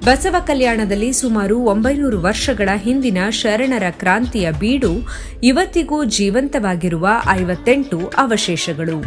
ಬಸವ ಕಲ್ಯಾಣದಲ್ಲಿ ಸುಮಾರು 900 ವರ್ಷಗಳ ಹಿಂದಿನ ಶರಣರ ಕ್ರಾಂತಿಯ ಬೀಡು ಇವತ್ತಿಗೂ ಜೀವಂತವಾಗಿರುವ 58 ಅವಶೇಷಗಳು.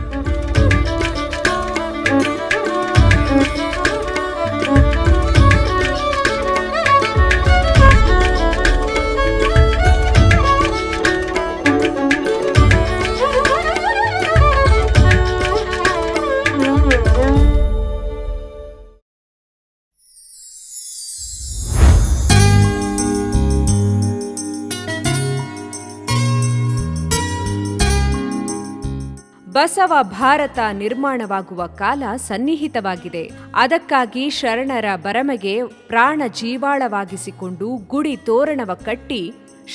ಬಸವ ಭಾರತ ನಿರ್ಮಾಣವಾಗುವ ಕಾಲ ಸನ್ನಿಹಿತವಾಗಿದೆ. ಅದಕ್ಕಾಗಿ ಶರಣರ ಬರಮೆಗೆ ಪ್ರಾಣ ಜೀವಾಳವಾಗಿಸಿಕೊಂಡು ಗುಡಿ ತೋರಣವ ಕಟ್ಟಿ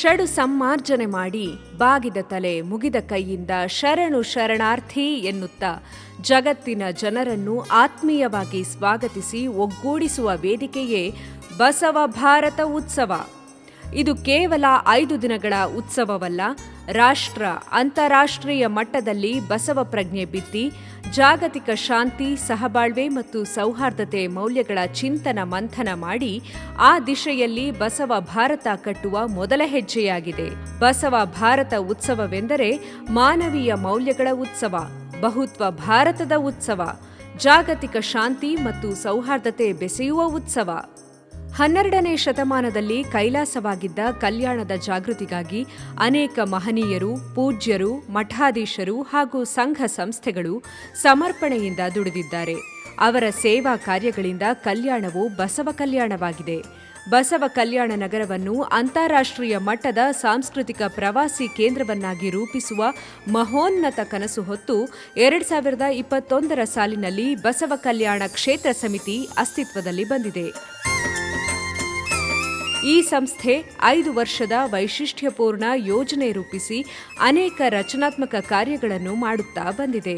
ಷಡು ಸಮ್ಮಾರ್ಜನೆ ಮಾಡಿ ಬಾಗಿದ ತಲೆ ಮುಗಿದ ಕೈಯಿಂದ ಶರಣು ಶರಣಾರ್ಥಿ ಎನ್ನುತ್ತಾ ಜಗತ್ತಿನ ಜನರನ್ನು ಆತ್ಮೀಯವಾಗಿ ಸ್ವಾಗತಿಸಿ ಒಗ್ಗೂಡಿಸುವ ವೇದಿಕೆಯೇ ಬಸವ ಭಾರತ ಉತ್ಸವ. ಇದು ಕೇವಲ 5 ದಿನಗಳ ಉತ್ಸವವಲ್ಲ, ರಾಷ್ಟ್ರ ಅಂತಾರಾಷ್ಟ್ರೀಯ ಮಟ್ಟದಲ್ಲಿ ಬಸವ ಪ್ರಜ್ಞೆ ಬಿತ್ತಿ ಜಾಗತಿಕ ಶಾಂತಿ, ಸಹಬಾಳ್ವೆ ಮತ್ತು ಸೌಹಾರ್ದತೆ ಮೌಲ್ಯಗಳ ಚಿಂತನ ಮಂಥನ ಮಾಡಿ ಆ ದಿಶೆಯಲ್ಲಿ ಬಸವ ಭಾರತ ಕಟ್ಟುವ ಮೊದಲ ಹೆಜ್ಜೆಯಾಗಿದೆ. ಬಸವ ಭಾರತ ಉತ್ಸವವೆಂದರೆ ಮಾನವೀಯ ಮೌಲ್ಯಗಳ ಉತ್ಸವ, ಬಹುತ್ವ ಭಾರತದ ಉತ್ಸವ, ಜಾಗತಿಕ ಶಾಂತಿ ಮತ್ತು ಸೌಹಾರ್ದತೆ ಬೆಸೆಯುವ ಉತ್ಸವ. 12ನೇ ಶತಮಾನದಲ್ಲಿ ಕೈಲಾಸವಾಗಿದ್ದ ಕಲ್ಯಾಣದ ಜಾಗೃತಿಗಾಗಿ ಅನೇಕ ಮಹನೀಯರು, ಪೂಜ್ಯರು, ಮಠಾಧೀಶರು ಹಾಗೂ ಸಂಘ ಸಂಸ್ಥೆಗಳು ಸಮರ್ಪಣೆಯಿಂದ ದುಡಿದಿದ್ದಾರೆ. ಅವರ ಸೇವಾ ಕಾರ್ಯಗಳಿಂದ ಕಲ್ಯಾಣವು ಬಸವ ಕಲ್ಯಾಣವಾಗಿದೆ. ಬಸವ ಕಲ್ಯಾಣ ನಗರವನ್ನು ಅಂತಾರಾಷ್ಟ್ರೀಯ ಮಟ್ಟದ ಸಾಂಸ್ಕೃತಿಕ ಪ್ರವಾಸಿ ಕೇಂದ್ರವನ್ನಾಗಿ ರೂಪಿಸುವ ಮಹೋನ್ನತ ಕನಸು ಹೊತ್ತು 2021ರ ಸಾಲಿನಲ್ಲಿ ಬಸವ ಕಲ್ಯಾಣ ಕ್ಷೇತ್ರ ಸಮಿತಿ ಅಸ್ತಿತ್ವದಲ್ಲಿ ಬಂದಿದೆ. ಈ ಸಂಸ್ಥೆ 5 ವರ್ಷದ ವೈಶಿಷ್ಟ್ಯಪೂರ್ಣ ಯೋಜನೆ ರೂಪಿಸಿ ಅನೇಕ ರಚನಾತ್ಮಕ ಕಾರ್ಯಗಳನ್ನು ಮಾಡುತ್ತಾ ಬಂದಿದೆ.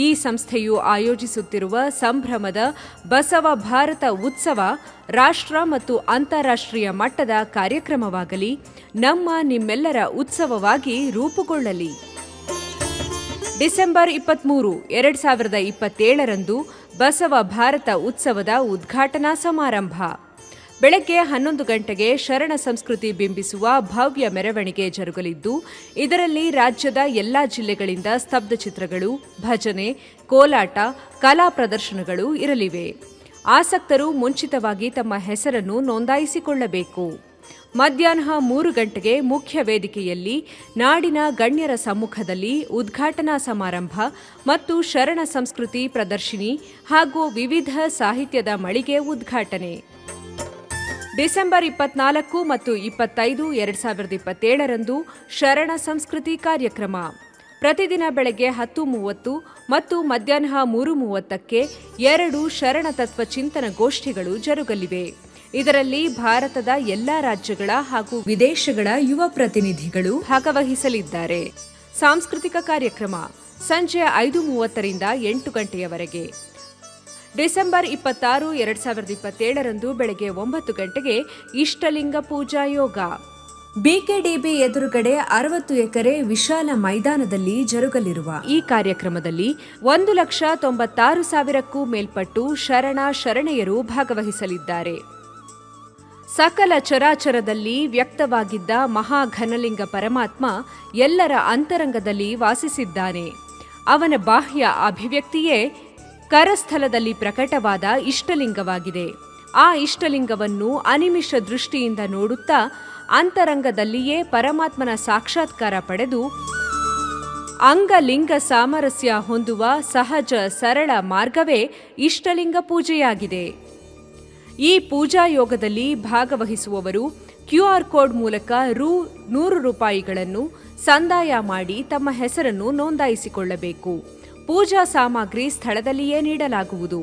ಈ ಸಂಸ್ಥೆಯು ಆಯೋಜಿಸುತ್ತಿರುವ ಸಂಭ್ರಮದ ಬಸವ ಭಾರತ ಉತ್ಸವ ರಾಷ್ಟ್ರ ಮತ್ತು ಅಂತಾರಾಷ್ಟ್ರೀಯ ಮಟ್ಟದ ಕಾರ್ಯಕ್ರಮವಾಗಲಿ, ನಿಮ್ಮೆಲ್ಲರ ಉತ್ಸವವಾಗಿ ರೂಪುಗೊಳ್ಳಲಿ. ಡಿಸೆಂಬರ್ 23, 2027ರಂದು ಬಸವ ಭಾರತ ಉತ್ಸವದ ಉದ್ಘಾಟನಾ ಸಮಾರಂಭ. ಬೆಳಗ್ಗೆ 11 ಗಂಟೆಗೆ ಶರಣ ಸಂಸ್ಕೃತಿ ಬಿಂಬಿಸುವ ಭವ್ಯ ಮೆರವಣಿಗೆ ಜರುಗಲಿದ್ದು, ಇದರಲ್ಲಿ ರಾಜ್ಯದ ಎಲ್ಲಾ ಜಿಲ್ಲೆಗಳಿಂದ ಸ್ತಬ್ಧ ಚಿತ್ರಗಳು, ಭಜನೆ, ಕೋಲಾಟ, ಕಲಾ ಪ್ರದರ್ಶನಗಳು ಇರಲಿವೆ. ಆಸಕ್ತರು ಮುಂಚಿತವಾಗಿ ತಮ್ಮ ಹೆಸರನ್ನು ನೋಂದಾಯಿಸಿಕೊಳ್ಳಬೇಕು. ಮಧ್ಯಾಹ್ನ 3 ಗಂಟೆಗೆ ಮುಖ್ಯ ವೇದಿಕೆಯಲ್ಲಿ ನಾಡಿನ ಗಣ್ಯರ ಸಮ್ಮುಖದಲ್ಲಿ ಉದ್ಘಾಟನಾ ಸಮಾರಂಭ ಮತ್ತು ಶರಣ ಸಂಸ್ಕೃತಿ ಪ್ರದರ್ಶಿನಿ ಹಾಗೂ ವಿವಿಧ ಸಾಹಿತ್ಯದ ಮಳಿಗೆ ಉದ್ಘಾಟನೆ. ಡಿಸೆಂಬರ್ 24 ಮತ್ತು 25, 2027ರಂದು ಶರಣ ಸಂಸ್ಕೃತಿ ಕಾರ್ಯಕ್ರಮ. ಪ್ರತಿದಿನ ಬೆಳಗ್ಗೆ 10:30 ಮತ್ತು ಮಧ್ಯಾಹ್ನ 3:30ಕ್ಕೆ 2 ಶರಣ ತತ್ವ ಚಿಂತನ ಗೋಷ್ಠಿಗಳು ಜರುಗಲಿವೆ. ಇದರಲ್ಲಿ ಭಾರತದ ಎಲ್ಲಾ ರಾಜ್ಯಗಳ ಹಾಗೂ ವಿದೇಶಗಳ ಯುವ ಪ್ರತಿನಿಧಿಗಳು ಭಾಗವಹಿಸಲಿದ್ದಾರೆ. ಸಾಂಸ್ಕೃತಿಕ ಕಾರ್ಯಕ್ರಮ ಸಂಜೆ 5:30ರಿಂದ 8 ಗಂಟೆಯವರೆಗೆ. ಡಿಸೆಂಬರ್ 26, 2027ರಂದು ಬೆಳಗ್ಗೆ 9 ಗಂಟೆಗೆ ಇಷ್ಟಲಿಂಗ ಪೂಜಾ ಯೋಗ. ಬಿಕೆಡಿಬಿ ಎದುರುಗಡೆ 60 ಎಕರೆ ವಿಶಾಲ ಮೈದಾನದಲ್ಲಿ ಜರುಗಲಿರುವ ಈ ಕಾರ್ಯಕ್ರಮದಲ್ಲಿ 1,96,000ಕ್ಕೂ ಮೇಲ್ಪಟ್ಟು ಶರಣೆಯರು ಭಾಗವಹಿಸಲಿದ್ದಾರೆ. ಸಕಲ ಚರಾಚರದಲ್ಲಿ ವ್ಯಕ್ತವಾಗಿದ್ದ ಮಹಾಘನಲಿಂಗ ಪರಮಾತ್ಮ ಎಲ್ಲರ ಅಂತರಂಗದಲ್ಲಿ ವಾಸಿಸಿದ್ದಾನೆ. ಅವನ ಬಾಹ್ಯ ಅಭಿವ್ಯಕ್ತಿಯೇ ಕರಸ್ಥಲದಲ್ಲಿ ಪ್ರಕಟವಾದ ಇಷ್ಟಲಿಂಗವಾಗಿದೆ. ಆ ಇಷ್ಟಲಿಂಗವನ್ನು ಅನಿಮಿಷ ದೃಷ್ಟಿಯಿಂದ ನೋಡುತ್ತಾ ಅಂತರಂಗದಲ್ಲಿಯೇ ಪರಮಾತ್ಮನ ಸಾಕ್ಷಾತ್ಕಾರ ಪಡೆದು ಅಂಗಲಿಂಗ ಸಾಮರಸ್ಯ ಹೊಂದುವ ಸಹಜ ಸರಳ ಮಾರ್ಗವೇ ಇಷ್ಟಲಿಂಗ ಪೂಜೆಯಾಗಿದೆ. ಈ ಪೂಜಾ ಯೋಗದಲ್ಲಿ ಭಾಗವಹಿಸುವವರು QR ಕೋಡ್ ಮೂಲಕ ₹100 ಸಂದಾಯ ಮಾಡಿ ತಮ್ಮ ಹೆಸರನ್ನು ನೋಂದಾಯಿಸಿಕೊಳ್ಳಬೇಕು. ಪೂಜಾ ಸಾಮಗ್ರಿ ಸ್ಥಳದಲ್ಲಿಯೇ ನೀಡಲಾಗುವುದು.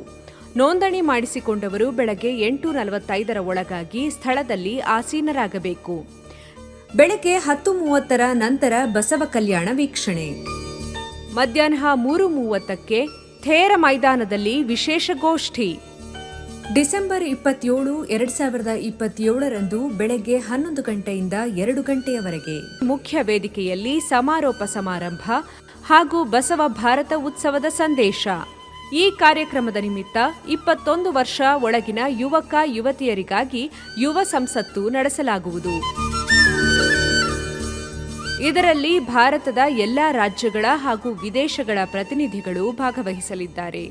ನೋಂದಣಿ ಮಾಡಿಸಿಕೊಂಡವರು ಬೆಳಗ್ಗೆ 8:45 ಒಳಗಾಗಿ ಸ್ಥಳದಲ್ಲಿ ಆಸೀನರಾಗಬೇಕು. ಬೆಳಗ್ಗೆ 10:30ರ ನಂತರ ಬಸವ ಕಲ್ಯಾಣ ವೀಕ್ಷಣೆ. ಮಧ್ಯಾಹ್ನ 3:30ಕ್ಕೆ ಥೇರ ಮೈದಾನದಲ್ಲಿ ವಿಶೇಷ ಗೋಷ್ಠಿ. ಡಿಸೆಂಬರ್ 27, 2027ರಂದು ಬೆಳಗ್ಗೆ 11 ಗಂಟೆಯಿಂದ 2 ಗಂಟೆಯವರೆಗೆ ಮುಖ್ಯ ವೇದಿಕೆಯಲ್ಲಿ ಸಮಾರೋಪ ಸಮಾರಂಭ ಹಾಗೂ ಬಸವ ಭಾರತ ಉತ್ಸವದ ಸಂದೇಶ. ಈ ಕಾರ್ಯಕ್ರಮದ ನಿಮಿತ್ತ 21 ವರ್ಷ ಒಳಗಿನ ಯುವಕ ಯುವತಿಯರಿಗಾಗಿ ಯುವ ಸಂಸತ್ತು ನಡೆಸಲಾಗುವುದು. ಇದರಲ್ಲಿ ಭಾರತದ ಎಲ್ಲಾ ರಾಜ್ಯಗಳ ಹಾಗೂ ವಿದೇಶಗಳ ಪ್ರತಿನಿಧಿಗಳು ಭಾಗವಹಿಸಲಿದ್ದಾರೆ.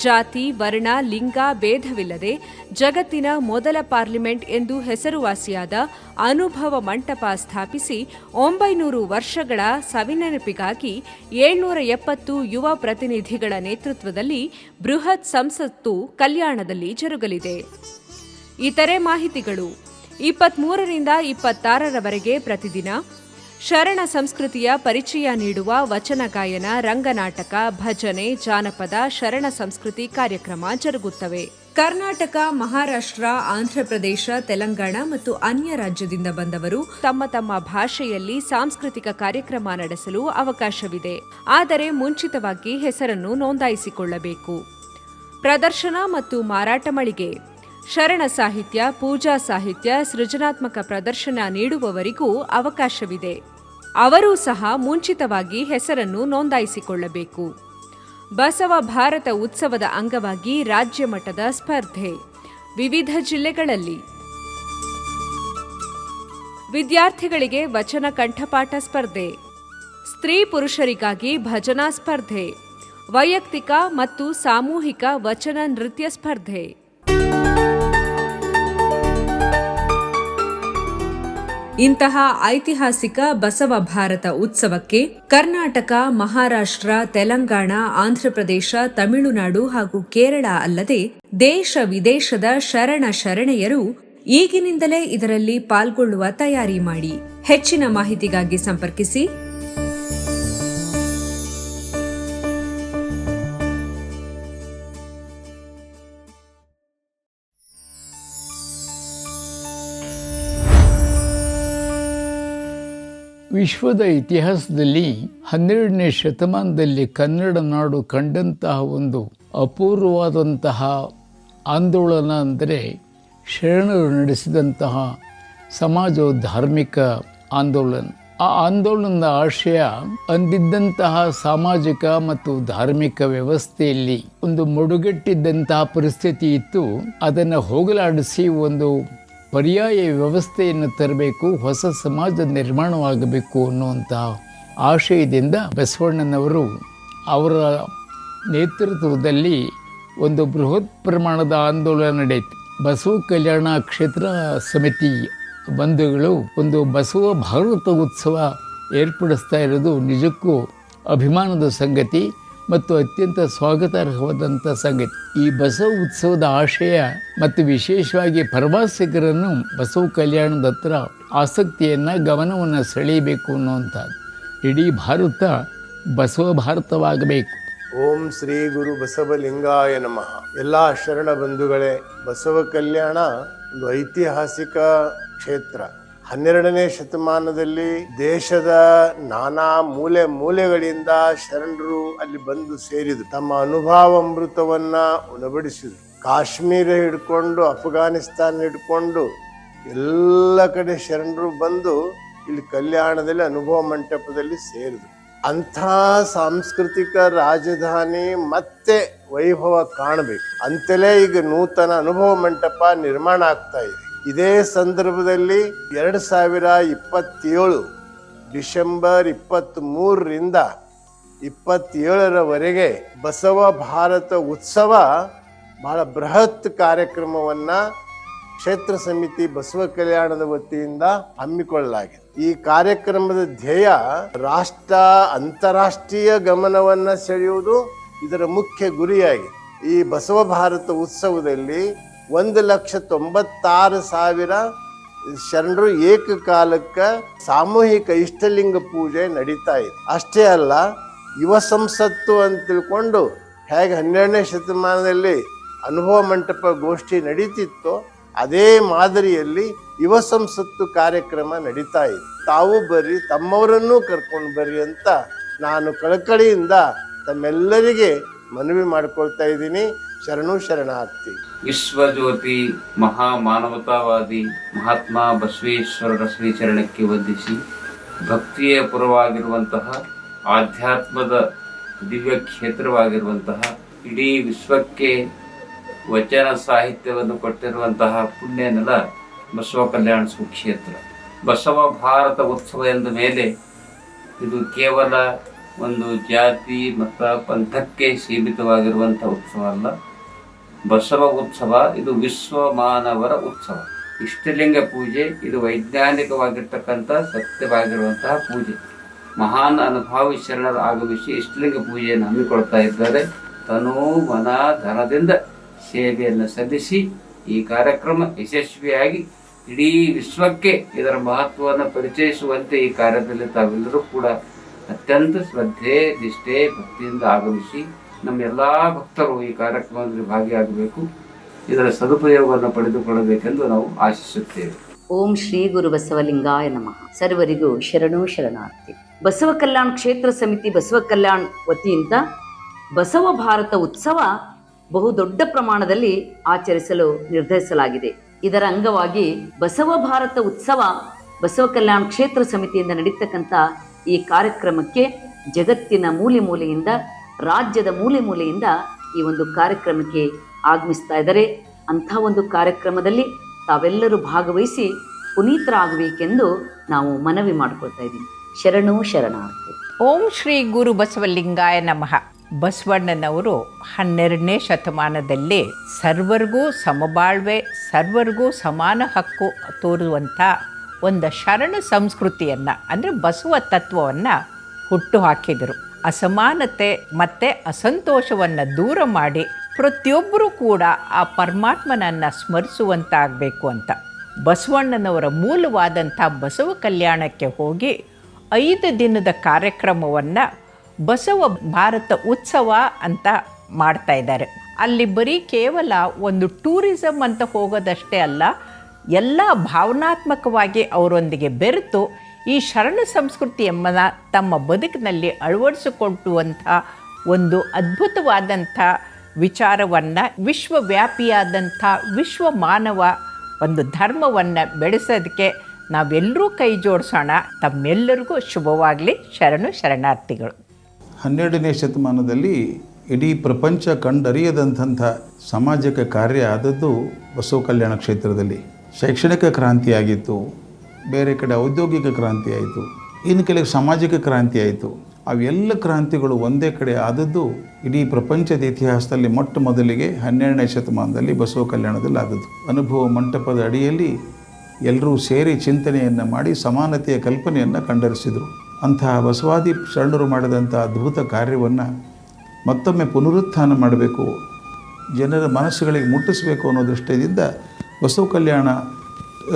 ಜಾತಿ, ವರ್ಣ, ಲಿಂಗ ಭೇದವಿಲ್ಲದೆ ಜಗತ್ತಿನ ಮೊದಲ ಪಾರ್ಲಿಮೆಂಟ್ ಎಂದು ಹೆಸರುವಾಸಿಯಾದ ಅನುಭವ ಮಂಟಪ ಸ್ಥಾಪಿಸಿ 900 ವರ್ಷಗಳ ಸವಿನೆನಪಿಗಾಗಿ 770 ಯುವ ಪ್ರತಿನಿಧಿಗಳ ನೇತೃತ್ವದಲ್ಲಿ ಬೃಹತ್ ಸಂಸತ್ತು ಕಲ್ಯಾಣದಲ್ಲಿ ಜರುಗಲಿದೆ. ಇತರೆ ಮಾಹಿತಿಗಳು 23ರಿಂದ 26ರವರೆಗೆ ಪ್ರತಿದಿನ ಶರಣ ಸಂಸ್ಕೃತಿಯ ಪರಿಚಯ ನೀಡುವ ವಚನ ಗಾಯನ, ರಂಗನಾಟಕ, ಭಜನೆ, ಜಾನಪದ, ಶರಣ ಸಂಸ್ಕೃತಿ ಕಾರ್ಯಕ್ರಮ ಜರುಗುತ್ತವೆ. ಕರ್ನಾಟಕ, ಮಹಾರಾಷ್ಟ್ರ, ಆಂಧ್ರಪ್ರದೇಶ, ತೆಲಂಗಾಣ ಮತ್ತು ಅನ್ಯ ರಾಜ್ಯದಿಂದ ಬಂದವರು ತಮ್ಮ ತಮ್ಮ ಭಾಷೆಯಲ್ಲಿ ಸಾಂಸ್ಕೃತಿಕ ಕಾರ್ಯಕ್ರಮ ನಡೆಸಲು ಅವಕಾಶವಿದೆ. ಆದರೆ ಮುಂಚಿತವಾಗಿ ಹೆಸರನ್ನು ನೋಂದಾಯಿಸಿಕೊಳ್ಳಬೇಕು. ಪ್ರದರ್ಶನ ಮತ್ತು ಮಾರಾಟ ಮಳಿಗೆ. ಶರಣ ಸಾಹಿತ್ಯ, ಪೂಜಾ ಸಾಹಿತ್ಯ, ಸೃಜನಾತ್ಮಕ ಪ್ರದರ್ಶನ ನೀಡುವವರಿಗೂ ಅವಕಾಶವಿದೆ. ಅವರೂ ಸಹ ಮುಂಚಿತವಾಗಿ ಹೆಸರನ್ನು ನೋಂದಾಯಿಸಿಕೊಳ್ಳಬೇಕು. ಬಸವ ಭಾರತ ಉತ್ಸವದ ಅಂಗವಾಗಿ ರಾಜ್ಯ ಮಟ್ಟದ ಸ್ಪರ್ಧೆ ವಿವಿಧ ಜಿಲ್ಲೆಗಳಲ್ಲಿ. ವಿದ್ಯಾರ್ಥಿಗಳಿಗೆ ವಚನ ಕಂಠಪಾಠ ಸ್ಪರ್ಧೆ, ಸ್ತ್ರೀ ಪುರುಷರಿಗಾಗಿ ಭಜನಾ ಸ್ಪರ್ಧೆ, ವೈಯಕ್ತಿಕ ಮತ್ತು ಸಾಮೂಹಿಕ ವಚನ ನೃತ್ಯ ಸ್ಪರ್ಧೆ. ಇಂತಹ ಐತಿಹಾಸಿಕ ಬಸವ ಭಾರತ ಉತ್ಸವಕ್ಕೆ ಕರ್ನಾಟಕ, ಮಹಾರಾಷ್ಟ್ರ, ತೆಲಂಗಾಣ, ಆಂಧ್ರಪ್ರದೇಶ, ತಮಿಳುನಾಡು ಹಾಗೂ ಕೇರಳ ಅಲ್ಲದೆ ದೇಶ ವಿದೇಶದ ಶರಣ ಶರಣೆಯರು ಈಗಿನಿಂದಲೇ ಇದರಲ್ಲಿ ಪಾಲ್ಗೊಳ್ಳುವ ತಯಾರಿ ಮಾಡಿ. ಹೆಚ್ಚಿನ ಮಾಹಿತಿಗಾಗಿ ಸಂಪರ್ಕಿಸಿ ವಿಶ್ವದ ಇತಿಹಾಸದಲ್ಲಿ 12ನೇ ಶತಮಾನದಲ್ಲಿ ಕನ್ನಡ ನಾಡು ಕಂಡಂತಹ ಒಂದು ಅಪೂರ್ವವಾದಂತಹ ಆಂದೋಲನ ಅಂದರೆ ಶರಣರು ನಡೆಸಿದಂತಹ ಸಮಾಜೋಧಾರ್ಮಿಕ ಆಂದೋಲನ. ಆ ಆಂದೋಲನದ ಆಶಯ ಅಂದಿದ್ದಂತಹ ಸಾಮಾಜಿಕ ಮತ್ತು ಧಾರ್ಮಿಕ ವ್ಯವಸ್ಥೆಯಲ್ಲಿ ಒಂದು ಮೊಡುಗಟ್ಟಿದ್ದಂತಹ ಪರಿಸ್ಥಿತಿ ಇತ್ತು. ಅದನ್ನು ಹೋಗಲಾಡಿಸಿ ಒಂದು ಪರ್ಯಾಯ ವ್ಯವಸ್ಥೆಯನ್ನು ತರಬೇಕು, ಹೊಸ ಸಮಾಜ ನಿರ್ಮಾಣವಾಗಬೇಕು ಅನ್ನುವಂತಹ ಆಶಯದಿಂದ ಬಸವಣ್ಣನವರು ಅವರ ನೇತೃತ್ವದಲ್ಲಿ ಒಂದು ಬೃಹತ್ ಪ್ರಮಾಣದ ಆಂದೋಲನ ನಡೆಯಿತು. ಬಸವ ಕಲ್ಯಾಣ ಕ್ಷೇತ್ರ ಸಮಿತಿ ಬಂಧುಗಳು ಒಂದು ಬಸವ ಭಾರತ ಉತ್ಸವ ಏರ್ಪಡಿಸ್ತಾ ಇರೋದು ನಿಜಕ್ಕೂ ಅಭಿಮಾನದ ಸಂಗತಿ ಮತ್ತು ಅತ್ಯಂತ ಸ್ವಾಗತಾರ್ಹವಾದಂಥ ಸಂಗತಿ. ಈ ಬಸವ ಉತ್ಸವದ ಆಶಯ ಮತ್ತು ವಿಶೇಷವಾಗಿ ಪ್ರವಾಸಿಗರನ್ನು ಬಸವ ಕಲ್ಯಾಣದ ಹತ್ರ ಆಸಕ್ತಿಯನ್ನು, ಗಮನವನ್ನು ಸೆಳೆಯಬೇಕು ಅನ್ನುವಂಥದ್ದು. ಇಡೀ ಭಾರತ ಬಸವ ಭಾರತವಾಗಬೇಕು. ಓಂ ಶ್ರೀ ಗುರು ಬಸವಲಿಂಗಾಯ ನಮಃ. ಎಲ್ಲ ಶರಣ ಬಂಧುಗಳೇ, ಬಸವ ಕಲ್ಯಾಣ ಒಂದು ಐತಿಹಾಸಿಕ ಕ್ಷೇತ್ರ. 12ನೇ ಶತಮಾನದಲ್ಲಿ ದೇಶದ ನಾನಾ ಮೂಲೆಗಳಿಂದ ಶರಣರು ಅಲ್ಲಿ ಬಂದು ಸೇರಿದ್ರು. ತಮ್ಮ ಅನುಭವಾಮೃತವನ್ನ ಉಣಬಡಿಸಿದ್ರು. ಕಾಶ್ಮೀರ ಹಿಡ್ಕೊಂಡು ಅಫ್ಘಾನಿಸ್ತಾನ ಹಿಡ್ಕೊಂಡು ಎಲ್ಲ ಕಡೆ ಶರಣರು ಬಂದು ಇಲ್ಲಿ ಕಲ್ಯಾಣದಲ್ಲಿ ಅನುಭವ ಮಂಟಪದಲ್ಲಿ ಸೇರಿದ್ರು. ಅಂಥ ಸಾಂಸ್ಕೃತಿಕ ರಾಜಧಾನಿ ಮತ್ತೆ ವೈಭವ ಕಾಣಬೇಕು ಅಂತಲೇ ಈಗ ನೂತನ ಅನುಭವ ಮಂಟಪ ನಿರ್ಮಾಣ ಆಗ್ತಾ ಇದೆ. ಇದೇ ಸಂದರ್ಭದಲ್ಲಿ 2027 ಡಿಸೆಂಬರ್ 23ರಿಂದ 27ರವರೆಗೆ ಬಸವ ಭಾರತ ಉತ್ಸವ ಬಹಳ ಬೃಹತ್ ಕಾರ್ಯಕ್ರಮವನ್ನ ಕ್ಷೇತ್ರ ಸಮಿತಿ ಬಸವ ಕಲ್ಯಾಣದ ವತಿಯಿಂದ ಹಮ್ಮಿಕೊಳ್ಳಲಾಗಿದೆ. ಈ ಕಾರ್ಯಕ್ರಮದ ಧ್ಯೇಯ ಅಂತಾರಾಷ್ಟ್ರೀಯ ಗಮನವನ್ನ ಸೆಳೆಯುವುದು ಇದರ ಮುಖ್ಯ ಗುರಿಯಾಗಿದೆ. ಈ ಬಸವ ಭಾರತ ಉತ್ಸವದಲ್ಲಿ 1,96,000 ಶರಣರು ಏಕಕಾಲಕ್ಕೆ ಸಾಮೂಹಿಕ ಇಷ್ಟಲಿಂಗ ಪೂಜೆ ನಡೀತಾ ಇದೆ. ಅಷ್ಟೇ ಅಲ್ಲ, ಯುವ ಸಂಸತ್ತು ಅಂತ ತಿಳ್ಕೊಂಡು ಹೇಗೆ 12ನೇ ಶತಮಾನದಲ್ಲಿ ಅನುಭವ ಮಂಟಪ ಗೋಷ್ಠಿ ನಡೀತಿತ್ತೋ ಅದೇ ಮಾದರಿಯಲ್ಲಿ ಯುವ ಸಂಸತ್ತು ಕಾರ್ಯಕ್ರಮ ನಡೀತಾ ಇದೆ. ತಾವು ಬರ್ರಿ, ತಮ್ಮವರನ್ನೂ ಕರ್ಕೊಂಡು ಬರ್ರಿ ಅಂತ ನಾನು ಕಳಕಳಿಯಿಂದ ತಮ್ಮೆಲ್ಲರಿಗೆ ಮನವಿ ಮಾಡ್ಕೊಳ್ತಾ ಇದ್ದೀನಿ. ಶರಣು ಶರಣಾರ್ಥಿ. ವಿಶ್ವಜ್ಯೋತಿ ಮಹಾಮಾನವತಾವಾದಿ ಮಹಾತ್ಮ ಬಸವೇಶ್ವರರ ಶ್ರೀಚರಣಕ್ಕೆ ವಂದಿಸಿ ಭಕ್ತಿಯ ಪುರವಾಗಿರುವಂತಹ ಆಧ್ಯಾತ್ಮದ ದಿವ್ಯ ಕ್ಷೇತ್ರವಾಗಿರುವಂತಹ ಇಡೀ ವಿಶ್ವಕ್ಕೆ ವಚನ ಸಾಹಿತ್ಯವನ್ನು ಕೊಟ್ಟಿರುವಂತಹ ಪುಣ್ಯ ನೆಲ ಬಸವ ಕಲ್ಯಾಣ ಸುಕ್ಷೇತ್ರ. ಬಸವ ಭಾರತ ಉತ್ಸವ ಎಂದ ಮೇಲೆ ಇದು ಕೇವಲ ಒಂದು ಜಾತಿ ಮತ್ತು ಪಂಥಕ್ಕೆ ಸೀಮಿತವಾಗಿರುವಂಥ ಉತ್ಸವ ಅಲ್ಲ. ಬಸವ ಉತ್ಸವ ಇದು ವಿಶ್ವ ಮಾನವರ ಉತ್ಸವ. ಇಷ್ಟಲಿಂಗ ಪೂಜೆ ಇದು ವೈಜ್ಞಾನಿಕವಾಗಿರ್ತಕ್ಕಂಥ ಸತ್ಯವಾಗಿರುವಂತಹ ಪೂಜೆ. ಮಹಾನ್ ಅನುಭಾವಿ ಶರಣರು ಆಗಮಿಸಿ ಇಷ್ಟಲಿಂಗ ಪೂಜೆಯನ್ನು ಹಮ್ಮಿಕೊಳ್ತಾ ಇದ್ದಾರೆ. ತನೋ ಮನ ಧನದಿಂದ ಸೇವೆಯನ್ನು ಸಲ್ಲಿಸಿ ಈ ಕಾರ್ಯಕ್ರಮ ಯಶಸ್ವಿಯಾಗಿ ಇಡೀ ವಿಶ್ವಕ್ಕೆ ಇದರ ಮಹತ್ವವನ್ನು ಪರಿಚಯಿಸುವಂತೆ ಈ ಕಾರ್ಯದಲ್ಲಿ ತಾವೆಲ್ಲರೂ ಕೂಡ ಅತ್ಯಂತ ಶ್ರದ್ಧೆ, ನಿಷ್ಠೆ, ಭಕ್ತಿಯಿಂದ ಆಗಮಿಸಿ ನಮ್ಮೆಲ್ಲ ಭಕ್ತರು ಈ ಕಾರ್ಯಕ್ರಮದಲ್ಲಿ ಭಾಗಿಯಾಗಬೇಕು, ಇದರ ಸದುಪಯೋಗವನ್ನು ಪಡೆದುಕೊಳ್ಳಬೇಕೆಂದು ನಾವು ಆಶಿಸುತ್ತೇವೆ. ಓಂ ಶ್ರೀ ಗುರು ಬಸವಲಿಂಗಾಯ ನಮಃ. ಸರ್ವರಿಗೂ ಶರಣು ಶರಣಾರ್ಥಿ. ಬಸವ ಕಲ್ಯಾಣ ಕ್ಷೇತ್ರ ಸಮಿತಿ ಬಸವ ಕಲ್ಯಾಣ ವತಿಯಿಂದ ಬಸವ ಭಾರತ ಉತ್ಸವ ಬಹುದೊಡ್ಡ ಪ್ರಮಾಣದಲ್ಲಿ ಆಚರಿಸಲು ನಿರ್ಧರಿಸಲಾಗಿದೆ. ಇದರ ಅಂಗವಾಗಿ ಬಸವ ಭಾರತ ಉತ್ಸವ ಬಸವ ಕಲ್ಯಾಣ ಕ್ಷೇತ್ರ ಸಮಿತಿಯಿಂದ ನಡೀತಕ್ಕಂಥ ಈ ಕಾರ್ಯಕ್ರಮಕ್ಕೆ ಜಗತ್ತಿನ ಮೂಲೆ ಮೂಲೆಯಿಂದ, ರಾಜ್ಯದ ಮೂಲೆ ಮೂಲೆಯಿಂದ ಈ ಒಂದು ಕಾರ್ಯಕ್ರಮಕ್ಕೆ ಆಗಮಿಸ್ತಾ ಇದ್ದಾರೆ. ಅಂಥ ಒಂದು ಕಾರ್ಯಕ್ರಮದಲ್ಲಿ ತಾವೆಲ್ಲರೂ ಭಾಗವಹಿಸಿ ಪುನೀತರಾಗಬೇಕೆಂದು ನಾವು ಮನವಿ ಮಾಡಿಕೊಳ್ತಾ ಇದ್ದೀವಿ. ಶರಣು ಶರಣಾರ್ಥಿ. ಓಂ ಶ್ರೀ ಗುರು ಬಸವಲಿಂಗಾಯ ನಮಃ. ಬಸವಣ್ಣನವರು 12ನೇ ಶತಮಾನದಲ್ಲಿ ಸರ್ವರಿಗೂ ಸಮಬಾಳ್ವೆ, ಸರ್ವರಿಗೂ ಸಮಾನ ಹಕ್ಕು ತೋರುವಂಥ ಒಂದು ಶರಣ ಸಂಸ್ಕೃತಿಯನ್ನು ಅಂದರೆ ಬಸವ ತತ್ವವನ್ನು ಹುಟ್ಟು ಹಾಕಿದರು. ಅಸಮಾನತೆ ಮತ್ತು ಅಸಂತೋಷವನ್ನು ದೂರ ಮಾಡಿ ಪ್ರತಿಯೊಬ್ಬರೂ ಕೂಡ ಆ ಪರಮಾತ್ಮನನ್ನು ಸ್ಮರಿಸುವಂತಾಗಬೇಕು ಅಂತ ಬಸವಣ್ಣನವರ ಮೂಲವಾದಂಥ ಬಸವ ಕಲ್ಯಾಣಕ್ಕೆ ಹೋಗಿ 5 ದಿನದ ಕಾರ್ಯಕ್ರಮವನ್ನು ಬಸವ ಭಾರತ ಉತ್ಸವ ಅಂತ ಮಾಡ್ತಾ ಇದ್ದಾರೆ. ಅಲ್ಲಿ ಬರೀ ಕೇವಲ ಒಂದು ಟೂರಿಸಮ್ ಅಂತ ಹೋಗೋದಷ್ಟೇ ಅಲ್ಲ, ಎಲ್ಲ ಭಾವನಾತ್ಮಕವಾಗಿ ಅವರೊಂದಿಗೆ ಬೆರೆತು ಈ ಶರಣ ಸಂಸ್ಕೃತಿ ಎಂಬ ತಮ್ಮ ಬದುಕಿನಲ್ಲಿ ಅಳವಡಿಸಿಕೊಳ್ಳುವಂಥ ಒಂದು ಅದ್ಭುತವಾದಂಥ ವಿಚಾರವನ್ನು, ವಿಶ್ವವ್ಯಾಪಿಯಾದಂಥ ವಿಶ್ವ ಮಾನವ ಒಂದು ಧರ್ಮವನ್ನು ಬೆಳೆಸೋದಕ್ಕೆ ನಾವೆಲ್ಲರೂ ಕೈ ಜೋಡಿಸೋಣ. ತಮ್ಮೆಲ್ಲರಿಗೂ ಶುಭವಾಗಲಿ. ಶರಣು ಶರಣಾರ್ಥಿಗಳು. 12ನೇ ಶತಮಾನದಲ್ಲಿ ಇಡೀ ಪ್ರಪಂಚ ಕಂಡರಿಯದಂಥ ಸಾಮಾಜಿಕ ಕಾರ್ಯ ಆದದ್ದು ಬಸವ ಕಲ್ಯಾಣ ಕ್ಷೇತ್ರದಲ್ಲಿ. ಶೈಕ್ಷಣಿಕ ಕ್ರಾಂತಿ ಆಗಿತ್ತು, ಬೇರೆ ಕಡೆ ಔದ್ಯೋಗಿಕ ಕ್ರಾಂತಿ ಆಯಿತು, ಇನ್ನು ಕೆಲವು ಸಾಮಾಜಿಕ ಕ್ರಾಂತಿ ಆಯಿತು. ಅವೆಲ್ಲ ಕ್ರಾಂತಿಗಳು ಒಂದೇ ಕಡೆ ಆದದ್ದು ಇಡೀ ಪ್ರಪಂಚದ ಇತಿಹಾಸದಲ್ಲಿ ಮೊಟ್ಟ ಮೊದಲಿಗೆ 12ನೇ ಶತಮಾನದಲ್ಲಿ ಬಸವ ಕಲ್ಯಾಣದಲ್ಲಿ ಆದದ್ದು. ಅನುಭವ ಮಂಟಪದ ಅಡಿಯಲ್ಲಿ ಎಲ್ಲರೂ ಸೇರಿ ಚಿಂತನೆಯನ್ನು ಮಾಡಿ ಸಮಾನತೆಯ ಕಲ್ಪನೆಯನ್ನು ಕಂಡರಿಸಿದರು. ಅಂತಹ ಬಸವಾದಿ ಶರಣರು ಮಾಡಿದಂಥ ಅದ್ಭುತ ಕಾರ್ಯವನ್ನು ಮತ್ತೊಮ್ಮೆ ಪುನರುತ್ಥಾನ ಮಾಡಬೇಕು, ಜನರ ಮನಸ್ಸುಗಳಿಗೆ ಮುಟ್ಟಿಸಬೇಕು ಅನ್ನೋ ದೃಷ್ಟಿಯಿಂದ ಬಸವ ಕಲ್ಯಾಣ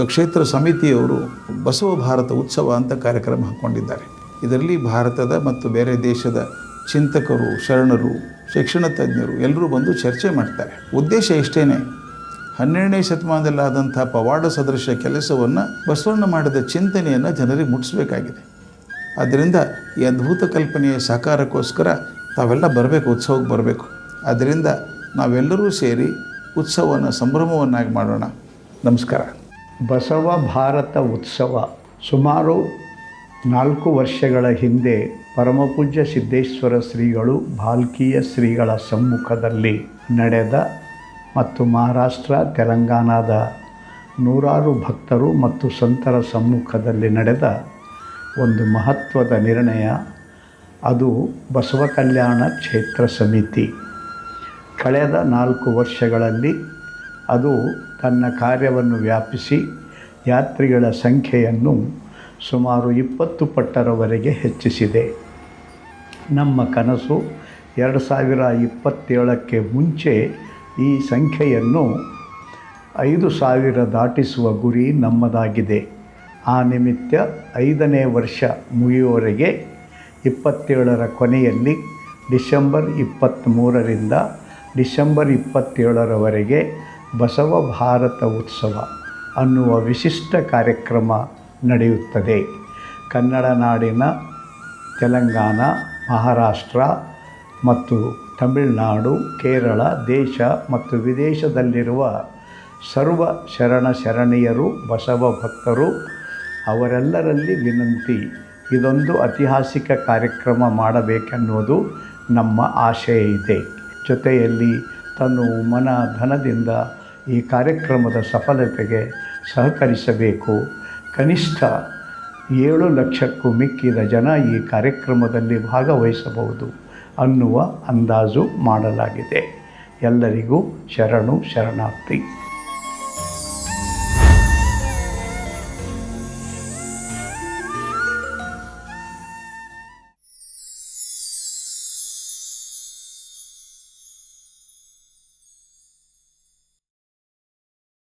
ಕ್ಷೇತ್ರ ಸಮಿತಿಯವರು ಬಸವ ಭಾರತ ಉತ್ಸವ ಅಂತ ಕಾರ್ಯಕ್ರಮ ಹಾಕ್ಕೊಂಡಿದ್ದಾರೆ. ಇದರಲ್ಲಿ ಭಾರತದ ಮತ್ತು ಬೇರೆ ದೇಶದ ಚಿಂತಕರು, ಶರಣರು, ಶಿಕ್ಷಣ ತಜ್ಞರು ಎಲ್ಲರೂ ಬಂದು ಚರ್ಚೆ ಮಾಡ್ತಾರೆ. ಉದ್ದೇಶ ಇಷ್ಟೇ, 12ನೇ ಶತಮಾನದಲ್ಲಾದಂಥ ಪವಾಡ ಸದೃಶ ಕೆಲಸವನ್ನು ಬಸವಣ್ಣ ಮಾಡಿದ ಚಿಂತನೆಯನ್ನು ಜನರಿಗೆ ಮುಟ್ಟಿಸ್ಬೇಕಾಗಿದೆ. ಆದ್ದರಿಂದ ಈ ಅದ್ಭುತ ಕಲ್ಪನೆಯ ಸಾಕಾರಕ್ಕೋಸ್ಕರ ತಾವೆಲ್ಲ ಬರಬೇಕು, ಉತ್ಸವಕ್ಕೆ ಬರಬೇಕು. ಆದ್ದರಿಂದ ನಾವೆಲ್ಲರೂ ಸೇರಿ ಉತ್ಸವವನ್ನು ಸಂಭ್ರಮವನ್ನಾಗಿ ಮಾಡೋಣ. ನಮಸ್ಕಾರ. ಬಸವ ಭಾರತ ಉತ್ಸವ ಸುಮಾರು 4 ವರ್ಷಗಳ ಹಿಂದೆ ಪರಮಪೂಜ್ಯ ಸಿದ್ದೇಶ್ವರ ಶ್ರೀಗಳು ಭಾಲ್ಕಿಯ ಶ್ರೀಗಳ ಸಮ್ಮುಖದಲ್ಲಿ ನಡೆದ ಮತ್ತು ಮಹಾರಾಷ್ಟ್ರ, ತೆಲಂಗಾಣದ ನೂರಾರು ಭಕ್ತರು ಮತ್ತು ಸಂತರ ಸಮ್ಮುಖದಲ್ಲಿ ನಡೆದ ಒಂದು ಮಹತ್ವದ ನಿರ್ಣಯ. ಅದು ಬಸವ ಕಲ್ಯಾಣ ಕ್ಷೇತ್ರ ಸಮಿತಿ ಕಳೆದ 4 ವರ್ಷಗಳಲ್ಲಿ ಅದು ತನ್ನ ಕಾರ್ಯವನ್ನು ವ್ಯಾಪಿಸಿ ಯಾತ್ರಿಗಳ ಸಂಖ್ಯೆಯನ್ನು ಸುಮಾರು 20 ಪಟ್ಟರವರೆಗೆ ಹೆಚ್ಚಿಸಿದೆ. ನಮ್ಮ ಕನಸು 2027ಕ್ಕೆ ಮುಂಚೆ ಈ ಸಂಖ್ಯೆಯನ್ನು 5,000 ದಾಟಿಸುವ ಗುರಿ ನಮ್ಮದಾಗಿದೆ. ಆ ನಿಮಿತ್ತ 5ನೇ ವರ್ಷ ಮುಗಿಯುವವರೆಗೆ 27ರ ಕೊನೆಯಲ್ಲಿ ಡಿಸೆಂಬರ್ 23ರಿಂದ ಡಿಸೆಂಬರ್ 27ರವರೆಗೆ ಬಸವ ಭಾರತ ಉತ್ಸವ ಅನ್ನುವ ವಿಶಿಷ್ಟ ಕಾರ್ಯಕ್ರಮ ನಡೆಯುತ್ತದೆ. ಕನ್ನಡ ನಾಡಿನ ತೆಲಂಗಾಣ, ಮಹಾರಾಷ್ಟ್ರ ಮತ್ತು ತಮಿಳುನಾಡು, ಕೇರಳ, ದೇಶ ಮತ್ತು ವಿದೇಶದಲ್ಲಿರುವ ಸರ್ವ ಶರಣ ಶರಣೀಯರು, ಬಸವ ಭಕ್ತರು ಅವರೆಲ್ಲರಲ್ಲಿ ವಿನಂತಿ, ಇದೊಂದು ಐತಿಹಾಸಿಕ ಕಾರ್ಯಕ್ರಮ ಮಾಡಬೇಕೆನ್ನುವುದು ನಮ್ಮ ಆಶಯ ಇದೆ. ಜೊತೆಯಲ್ಲಿ ತನ್ನ ಮನ ಧನದಿಂದ ಈ ಕಾರ್ಯಕ್ರಮದ ಸಫಲತೆಗೆ ಸಹಕರಿಸಬೇಕು. ಕನಿಷ್ಠ 7 ಲಕ್ಷಕ್ಕೂ ಮಿಕ್ಕಿದ ಜನ ಈ ಕಾರ್ಯಕ್ರಮದಲ್ಲಿ ಭಾಗವಹಿಸಬಹುದು ಅನ್ನುವ ಅಂದಾಜು ಮಾಡಲಾಗಿದೆ. ಎಲ್ಲರಿಗೂ ಶರಣು ಶರಣಾರ್ಥಿ.